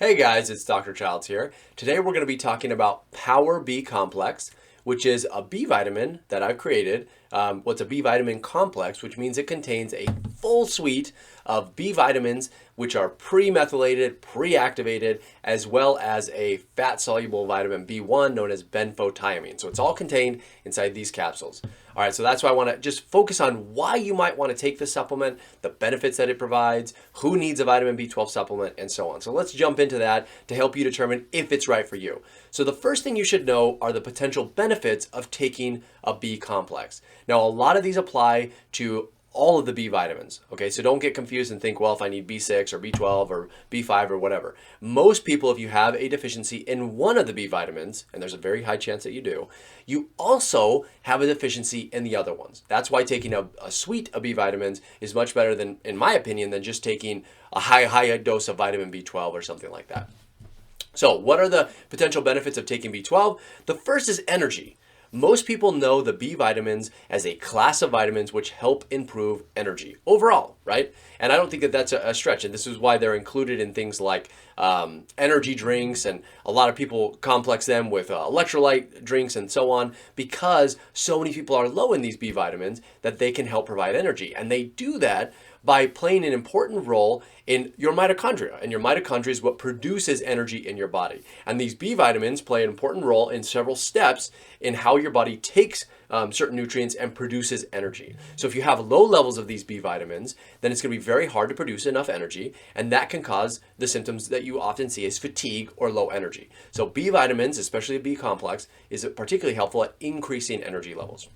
Hey guys, it's Dr. Childs here. Today we're going to be talking about Power B Complex, which is a B vitamin that I've created. What's a B vitamin complex, which means it contains a full suite of B vitamins, which are pre-methylated, pre-activated, as well as a fat-soluble vitamin B1 known as benfotiamine. So it's all contained inside these capsules. All right, so that's why I want to just focus on why you might want to take this supplement, the benefits that it provides, who needs a vitamin B12 supplement, and so on. So let's jump into that to help you determine if it's right for you. So the first thing you should know are the potential benefits of taking a B complex. Now, a lot of these apply to all of the B vitamins, okay? So don't get confused and think, well, if I need B6 or B12 or B5 or whatever. Most people, if you have a deficiency in one of the B vitamins, and there's a very high chance that you do, you also have a deficiency in the other ones. That's why taking a suite of B vitamins is much better than, in my opinion, than just taking a high dose of vitamin B12 or something like that. So what are the potential benefits of taking B12? The first is energy. Most people know the B vitamins as a class of vitamins which help improve energy overall, right? And I don't think that that's a stretch. And this is why they're included in things like energy drinks. And a lot of people complex them with electrolyte drinks and so on, because so many people are low in these B vitamins that they can help provide energy. And they do that by playing an important role in your mitochondria. And your mitochondria is what produces energy in your body. And these B vitamins play an important role in several steps in how your body takes certain nutrients and produces energy. So if you have low levels of these B vitamins, then it's going to be very hard to produce enough energy, and that can cause the symptoms that you often see as fatigue or low energy. So B vitamins, especially a B complex, is particularly helpful at increasing energy levels.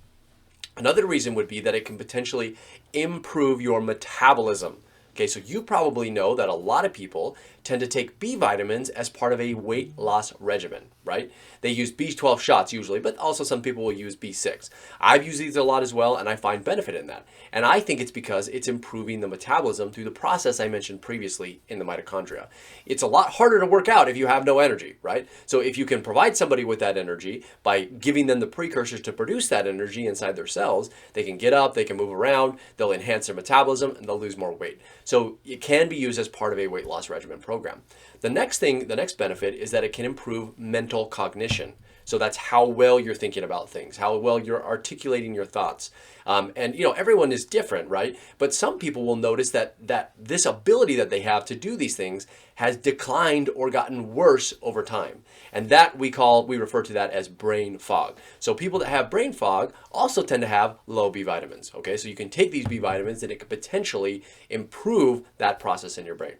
Another reason would be that it can potentially improve your metabolism. Okay, so you probably know that a lot of people tend to take B vitamins as part of a weight loss regimen, right? They use B12 shots usually, but also some people will use B6. I've used these a lot as well, and I find benefit in that. And I think it's because it's improving the metabolism through the process I mentioned previously in the mitochondria. It's a lot harder to work out if you have no energy, right? So if you can provide somebody with that energy by giving them the precursors to produce that energy inside their cells, they can get up, they can move around, they'll enhance their metabolism, and they'll lose more weight. So it can be used as part of a weight loss regimen program. The next benefit is that it can improve mental cognition. So that's how well you're thinking about things, how well you're articulating your thoughts. And everyone is different, right? But some people will notice that this ability that they have to do these things has declined or gotten worse over time. And that we refer to that as brain fog. So people that have brain fog also tend to have low B vitamins, okay? So you can take these B vitamins and it could potentially improve that process in your brain.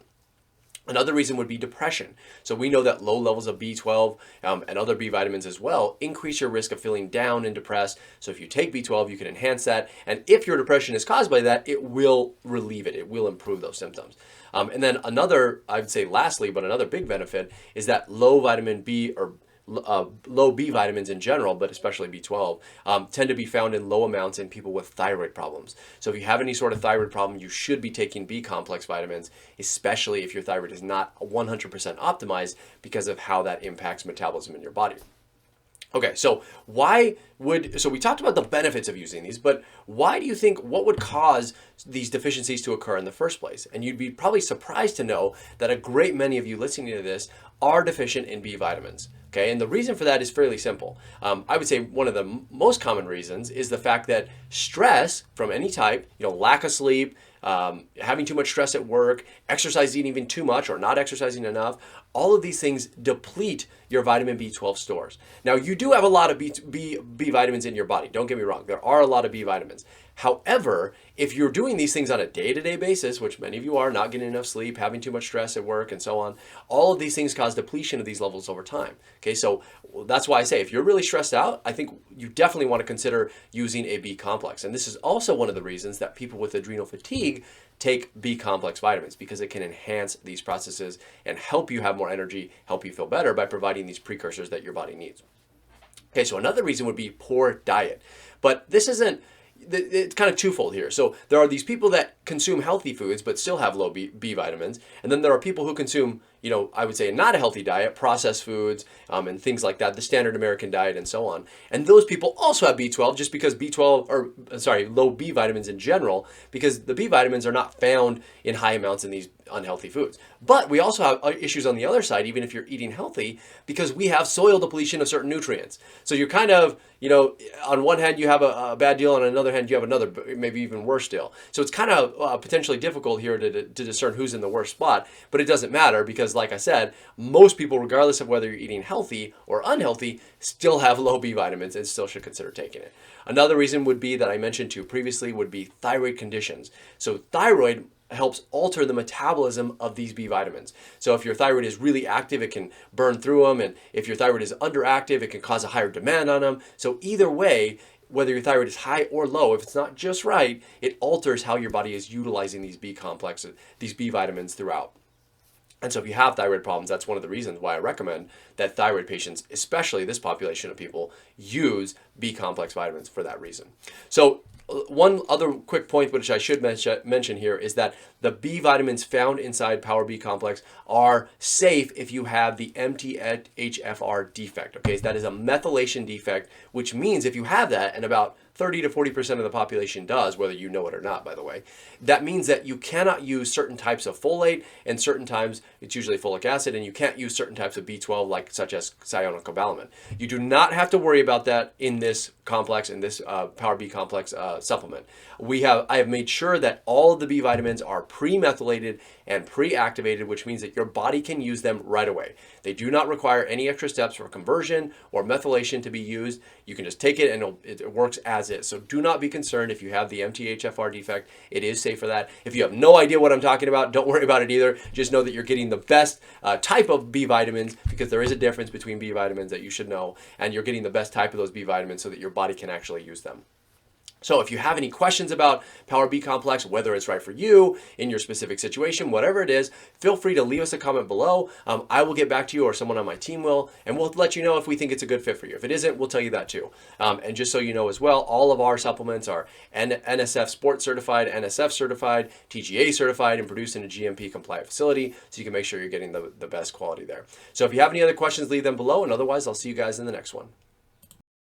Another reason would be depression. So we know that low levels of B12 and other B vitamins as well increase your risk of feeling down and depressed. So if you take B12, you can enhance that. And if your depression is caused by that, it will relieve it. It will improve those symptoms. And then I'd say lastly, but another big benefit is that low vitamin B or low B vitamins in general, but especially B12, tend to be found in low amounts in people with thyroid problems. So if you have any sort of thyroid problem, you should be taking B complex vitamins, especially if your thyroid is not 100% optimized because of how that impacts metabolism in your body. Okay, so we talked about the benefits of using these, but what would cause these deficiencies to occur in the first place? And you'd be probably surprised to know that a great many of you listening to this are deficient in B vitamins. Okay, and the reason for that is fairly simple. I would say one of the most common reasons is the fact that stress from any type, lack of sleep, having too much stress at work, exercising even too much or not exercising enough, all of these things deplete your vitamin B12 stores. Now, you do have a lot of B vitamins in your body. Don't get me wrong. There are a lot of B vitamins. However, if you're doing these things on a day-to-day basis, which many of you are, not getting enough sleep, having too much stress at work and so on, all of these things cause depletion of these levels over time. Okay, so that's why I say if you're really stressed out, I think you definitely want to consider using a B complex. And this is also one of the reasons that people with adrenal fatigue take B complex vitamins, because it can enhance these processes and help you have more energy, help you feel better by providing these precursors that your body needs. Okay, so another reason would be poor diet. But it's kind of twofold here. So there are these people that consume healthy foods but still have low B vitamins, and then there are people who consume I would say not a healthy diet, processed foods, and things like that, the standard American diet and so on. And those people also have B12 just because low B vitamins in general, because the B vitamins are not found in high amounts in these unhealthy foods. But we also have issues on the other side, even if you're eating healthy, because we have soil depletion of certain nutrients. So you're kind of, on one hand you have a bad deal, on another hand you have another, maybe even worse deal. So it's kind of potentially difficult here to discern who's in the worst spot, but it doesn't matter because, like I said, most people, regardless of whether you're eating healthy or unhealthy, still have low B vitamins and still should consider taking it. Another reason would be, that I mentioned to you previously, would be thyroid conditions. So thyroid helps alter the metabolism of these B vitamins. So if your thyroid is really active, it can burn through them. And if your thyroid is underactive, it can cause a higher demand on them. So either way, whether your thyroid is high or low, if it's not just right, it alters how your body is utilizing these B complexes, these B vitamins throughout. And so if you have thyroid problems, that's one of the reasons why I recommend that thyroid patients, especially this population of people, use B complex vitamins for that reason. So one other quick point which I should mention here is that the B vitamins found inside Power B complex are safe if you have the MTHFR defect. Okay, so that is a methylation defect, which means if you have that, and about 30 to 40% of the population does, whether you know it or not, by the way, that means that you cannot use certain types of folate, and certain times it's usually folic acid, and you can't use certain types of B12, such as cyanocobalamin. You do not have to worry about that in this complex, in this Power B complex supplement. I have made sure that all of the B vitamins are pre-methylated and pre-activated, which means that your body can use them right away. They do not require any extra steps for conversion or methylation to be used. You can just take it and it works as is. So do not be concerned if you have the MTHFR defect. It is safe for that. If you have no idea what I'm talking about, don't worry about it either. Just know that you're getting the best type of B vitamins, because there is a difference between B vitamins that you should know, and you're getting the best type of those B vitamins so that your body can actually use them. So if you have any questions about Power B complex, whether it's right for you in your specific situation, whatever it is, feel free to leave us a comment below. I will get back to you, or someone on my team will, and we'll let you know if we think it's a good fit for you. If it isn't, we'll tell you that too. And just so you know as well, all of our supplements are NSF Sport certified, NSF certified, TGA certified, and produced in a GMP compliant facility, so you can make sure you're getting the best quality there. So if you have any other questions, leave them below, and otherwise I'll see you guys in the next one.